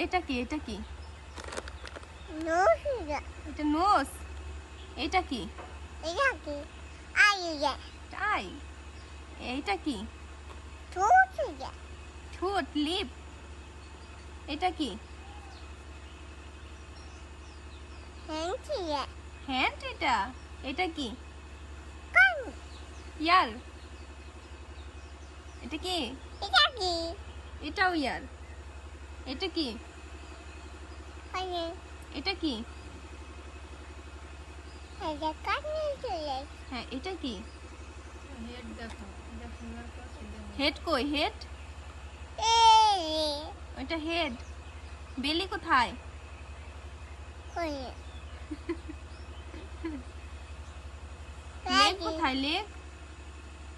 এটা কি? এটা কি? নোজ। এটা নোজ। এটা কি? এটা কি? আইয়া। টাই। এইটা কি? ঠোঁট। ঠোঁট, লিপ। এটা কি? হ্যান্ড। হ্যান্ড। এটা এটা কি? কান। ইয়ার। এটা কি? এটা কি? এটাও ইয়ার। এটা কি? আরে এটা কি? এটা কানে চলে। হ্যাঁ, এটা কি? হেড দেখো, এটা ফিঙ্গার ক্রস হেড কই? হেড। এই ওইটা হেড। বেলি কোথায়? কই? লেগ কোথায়? লেগ।